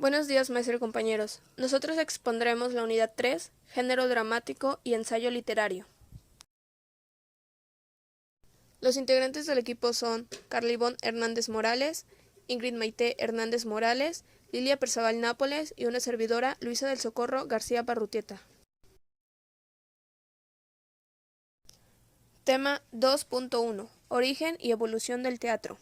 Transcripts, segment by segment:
Buenos días, maestro y compañeros. Nosotros expondremos la unidad 3, Género dramático y ensayo literario. Los integrantes del equipo son Carla Ivonne Hernández Morales, Ingrid Maite Hernández Morales, Lilia Perzaval Nápoles y una servidora, Luisa del Socorro García Barrutieta. Tema 2.1. Origen y evolución del teatro.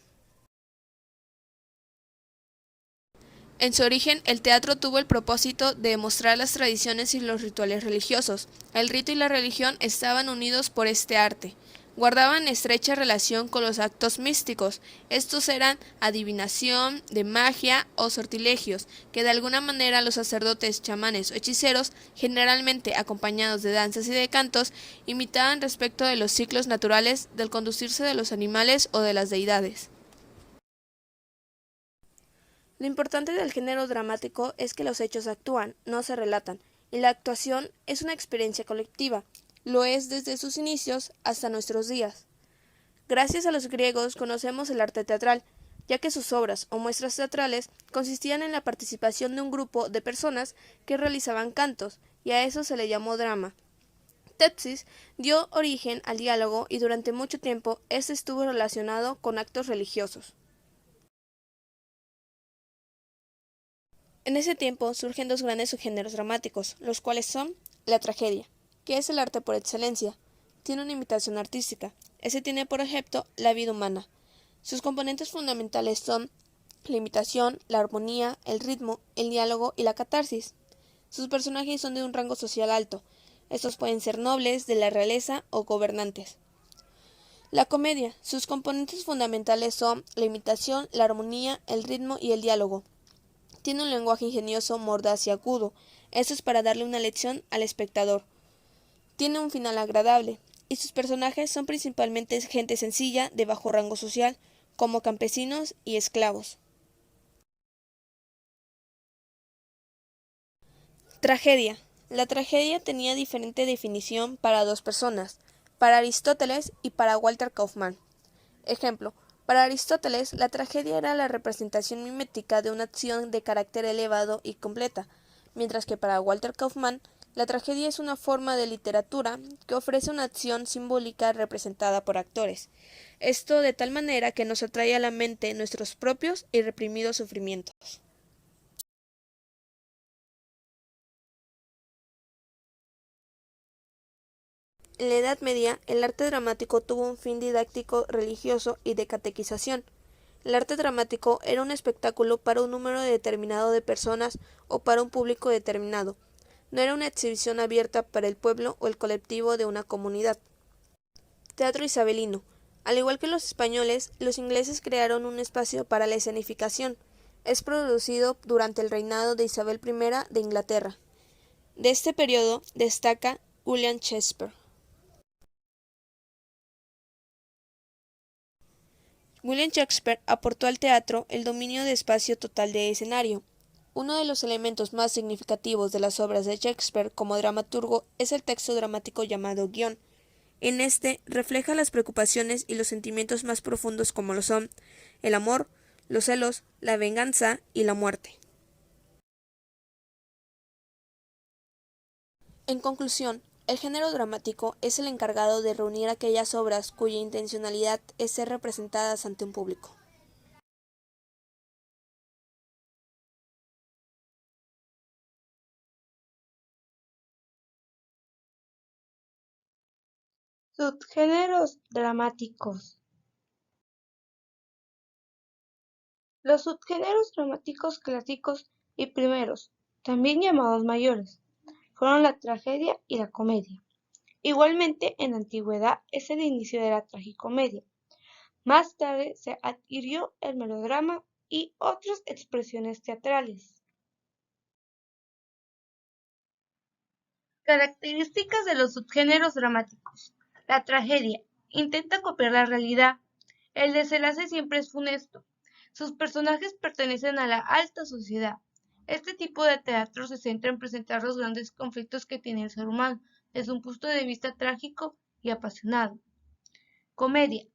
En su origen, el teatro tuvo el propósito de mostrar las tradiciones y los rituales religiosos. El rito y la religión estaban unidos por este arte. Guardaban estrecha relación con los actos místicos. Estos eran adivinación, de magia o sortilegios, que de alguna manera los sacerdotes, chamanes o hechiceros, generalmente acompañados de danzas y de cantos, imitaban respecto de los ciclos naturales del conducirse de los animales o de las deidades. Lo importante del género dramático es que los hechos actúan, no se relatan, y la actuación es una experiencia colectiva. Lo es desde sus inicios hasta nuestros días. Gracias a los griegos conocemos el arte teatral, ya que sus obras o muestras teatrales consistían en la participación de un grupo de personas que realizaban cantos, y a eso se le llamó drama. Tepsis dio origen al diálogo y durante mucho tiempo este estuvo relacionado con actos religiosos. En ese tiempo surgen dos grandes subgéneros dramáticos, los cuales son la tragedia, que es el arte por excelencia. Tiene una imitación artística. Ese tiene por ejemplo la vida humana. Sus componentes fundamentales son la imitación, la armonía, el ritmo, el diálogo y la catarsis. Sus personajes son de un rango social alto. Estos pueden ser nobles, de la realeza o gobernantes. La comedia. Sus componentes fundamentales son la imitación, la armonía, el ritmo y el diálogo. Tiene un lenguaje ingenioso, mordaz y agudo. Esto es para darle una lección al espectador. Tiene un final agradable, y sus personajes son principalmente gente sencilla, de bajo rango social, como campesinos y esclavos. Tragedia. La tragedia tenía diferente definición para dos personas, para Aristóteles y para Walter Kaufmann. Ejemplo, para Aristóteles, la tragedia era la representación mimética de una acción de carácter elevado y completa, mientras que para Walter Kaufmann, la tragedia es una forma de literatura que ofrece una acción simbólica representada por actores. Esto de tal manera que nos atrae a la mente nuestros propios y reprimidos sufrimientos. En la Edad Media, el arte dramático tuvo un fin didáctico, religioso y de catequización. El arte dramático era un espectáculo para un número determinado de personas o para un público determinado. No era una exhibición abierta para el pueblo o el colectivo de una comunidad. Teatro isabelino. Al igual que los españoles, los ingleses crearon un espacio para la escenificación. Es producido durante el reinado de Isabel I de Inglaterra. De este periodo destaca William Shakespeare. William Shakespeare aportó al teatro el dominio de espacio total de escenario. Uno de los elementos más significativos de las obras de Shakespeare como dramaturgo es el texto dramático llamado guión. En este refleja las preocupaciones y los sentimientos más profundos como lo son el amor, los celos, la venganza y la muerte. En conclusión, el género dramático es el encargado de reunir aquellas obras cuya intencionalidad es ser representadas ante un público. Subgéneros dramáticos. Los subgéneros dramáticos clásicos y primeros, también llamados mayores, fueron la tragedia y la comedia. Igualmente, en la antigüedad es el inicio de la tragicomedia. Más tarde se adhirió el melodrama y otras expresiones teatrales. Características de los subgéneros dramáticos. La tragedia intenta copiar la realidad. El desenlace siempre es funesto. Sus personajes pertenecen a la alta sociedad. Este tipo de teatro se centra en presentar los grandes conflictos que tiene el ser humano, desde un punto de vista trágico y apasionado. Comedia.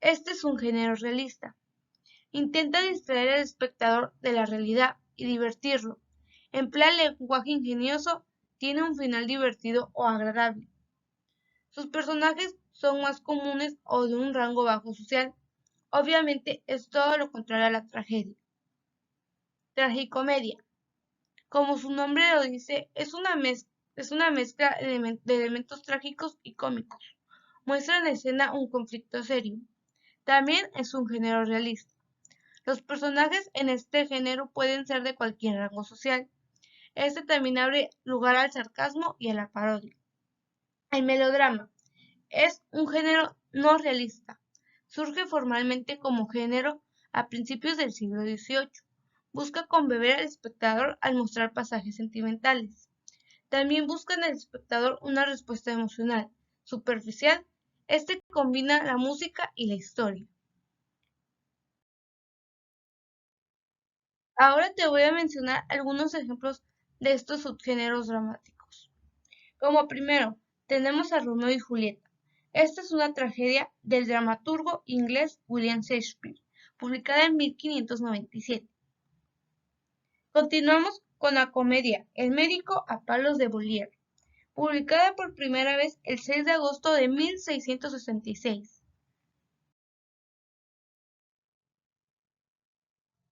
Este es un género realista. Intenta distraer al espectador de la realidad y divertirlo. Emplea lenguaje ingenioso, tiene un final divertido o agradable. Sus personajes son más comunes o de un rango bajo social. Obviamente es todo lo contrario a la tragedia. Tragicomedia. Como su nombre lo dice, es una mezcla de elementos trágicos y cómicos. Muestra en escena un conflicto serio. También es un género realista. Los personajes en este género pueden ser de cualquier rango social. Este también abre lugar al sarcasmo y a la parodia. El melodrama es un género no realista. Surge formalmente como género a principios del siglo XVIII. Busca conmover al espectador al mostrar pasajes sentimentales. También busca en el espectador una respuesta emocional, superficial. Este combina la música y la historia. Ahora te voy a mencionar algunos ejemplos de estos subgéneros dramáticos. Como primero, tenemos a Romeo y Julieta. Esta es una tragedia del dramaturgo inglés William Shakespeare, publicada en 1597. Continuamos con la comedia El médico a palos de Molière, publicada por primera vez el 6 de agosto de 1666.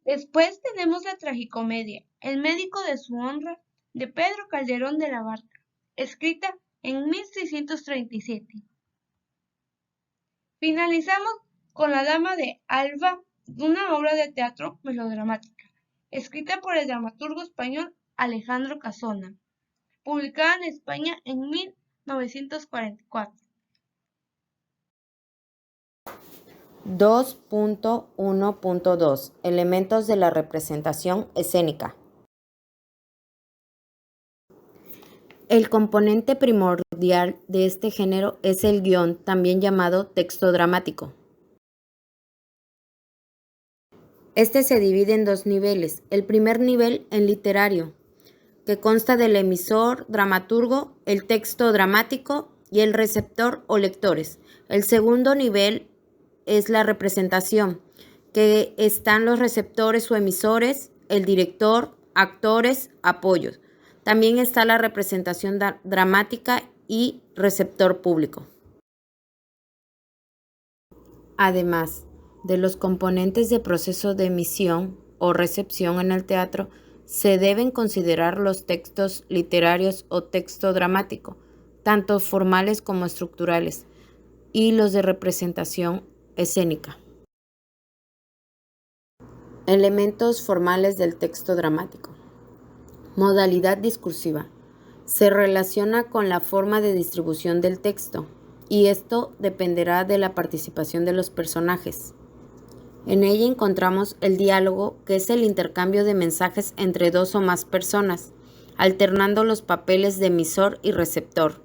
Después tenemos la tragicomedia El médico de su honra, de Pedro Calderón de la Barca, escrita en 1637. Finalizamos con La dama de Alba, una obra de teatro melodramática, escrita por el dramaturgo español Alejandro Casona, publicada en España en 1944. 2.1.2 Elementos de la representación escénica. El componente primordial de este género es el guión, también llamado texto dramático. Este se divide en dos niveles. El primer nivel en literario, que consta del emisor, dramaturgo, el texto dramático y el receptor o lectores. El segundo nivel es la representación, que están los receptores o emisores, el director, actores, apoyos. También está la representación dramática y receptor público. Además de los componentes de proceso de emisión o recepción en el teatro, se deben considerar los textos literarios o texto dramático, tanto formales como estructurales, y los de representación escénica. Elementos formales del texto dramático. Modalidad discursiva. Se relaciona con la forma de distribución del texto, y esto dependerá de la participación de los personajes. En ella encontramos el diálogo, que es el intercambio de mensajes entre dos o más personas, alternando los papeles de emisor y receptor.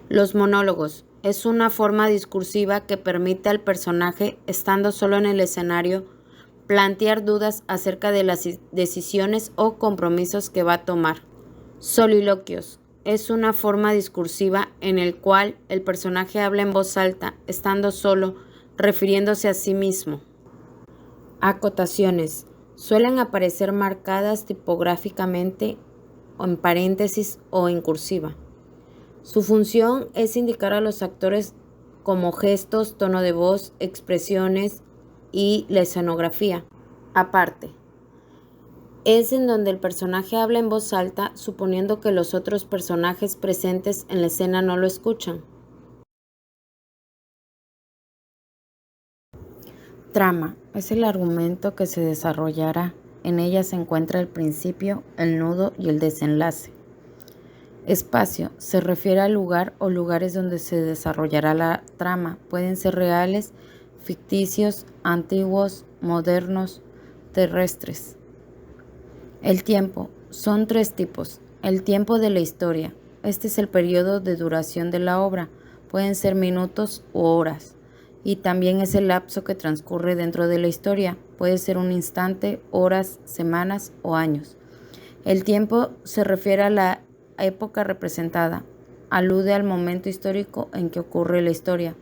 Los monólogos. Es una forma discursiva que permite al personaje, estando solo en el escenario, plantear dudas acerca de las decisiones o compromisos que va a tomar. Soliloquios. Es una forma discursiva en el cual el personaje habla en voz alta, estando solo, refiriéndose a sí mismo. Acotaciones. Suelen aparecer marcadas tipográficamente o en paréntesis o en cursiva. Su función es indicar a los actores como gestos, tono de voz, expresiones y la escenografía. Aparte, es en donde el personaje habla en voz alta, suponiendo que los otros personajes presentes en la escena no lo escuchan. Trama. Es el argumento que se desarrollará. En ella se encuentra el principio, el nudo y el desenlace. Espacio. Se refiere al lugar o lugares donde se desarrollará la trama. Pueden ser reales, ficticios, antiguos, modernos, terrestres. El tiempo. Son tres tipos. El tiempo de la historia. Este es el periodo de duración de la obra. Pueden ser minutos u horas. Y también es el lapso que transcurre dentro de la historia. Puede ser un instante, horas, semanas o años. El tiempo se refiere a la época representada. Alude al momento histórico en que ocurre la historia.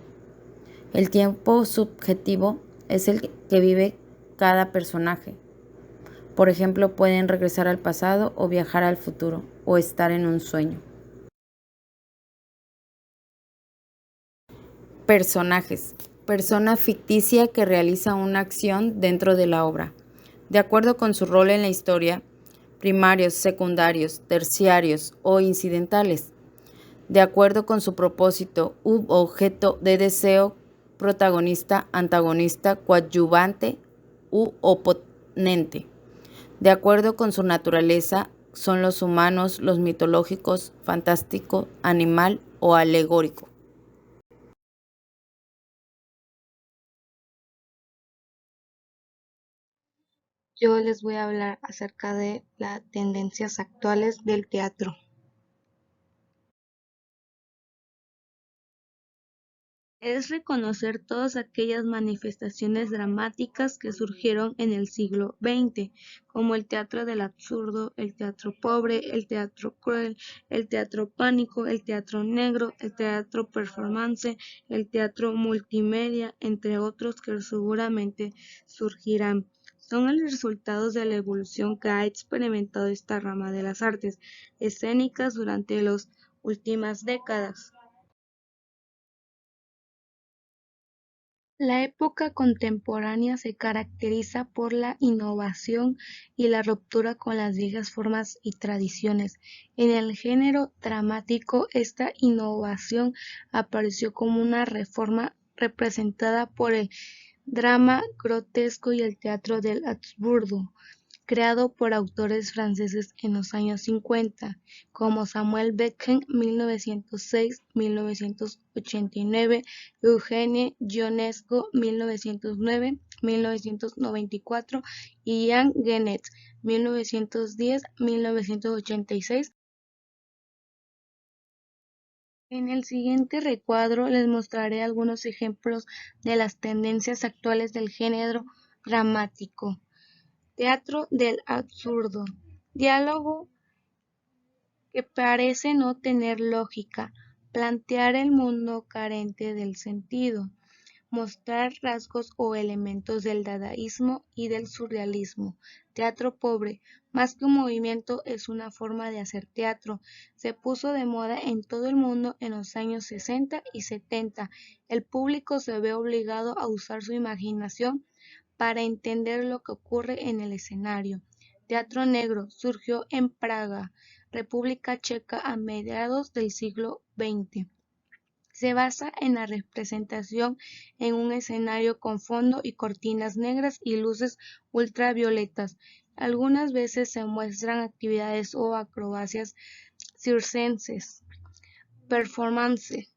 El tiempo subjetivo es el que vive cada personaje. Por ejemplo, pueden regresar al pasado o viajar al futuro o estar en un sueño. Personajes. Persona ficticia que realiza una acción dentro de la obra. De acuerdo con su rol en la historia, primarios, secundarios, terciarios o incidentales. De acuerdo con su propósito u objeto de deseo, protagonista, antagonista, coadyuvante u oponente. De acuerdo con su naturaleza, son los humanos, los mitológicos, fantástico, animal o alegórico. Yo les voy a hablar acerca de las tendencias actuales del teatro. Es reconocer todas aquellas manifestaciones dramáticas que surgieron en el siglo XX, como el teatro del absurdo, el teatro pobre, el teatro cruel, el teatro pánico, el teatro negro, el teatro performance, el teatro multimedia, entre otros que seguramente surgirán. Son el resultado de la evolución que ha experimentado esta rama de las artes escénicas durante las últimas décadas. La época contemporánea se caracteriza por la innovación y la ruptura con las viejas formas y tradiciones. En el género dramático, esta innovación apareció como una reforma representada por el drama grotesco y el teatro del absurdo, creado por autores franceses en los años 50, como Samuel Beckett (1906-1989), Eugène Ionesco (1909-1994) y Jean Genet (1910-1986). En el siguiente recuadro les mostraré algunos ejemplos de las tendencias actuales del género dramático. Teatro del absurdo. Diálogo que parece no tener lógica. Plantear el mundo carente del sentido. Mostrar rasgos o elementos del dadaísmo y del surrealismo. Teatro pobre. Más que un movimiento, es una forma de hacer teatro. Se puso de moda en todo el mundo en los años 60 y 70. El público se ve obligado a usar su imaginación para entender lo que ocurre en el escenario. Teatro negro surgió en Praga, República Checa, a mediados del siglo XX. Se basa en la representación en un escenario con fondo y cortinas negras y luces ultravioletas. Algunas veces se muestran actividades o acrobacias circenses. Performance.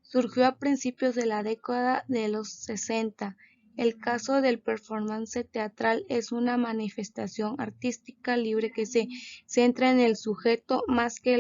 Surgió a principios de la década de los 60. El caso del performance teatral es una manifestación artística libre que se centra en el sujeto más que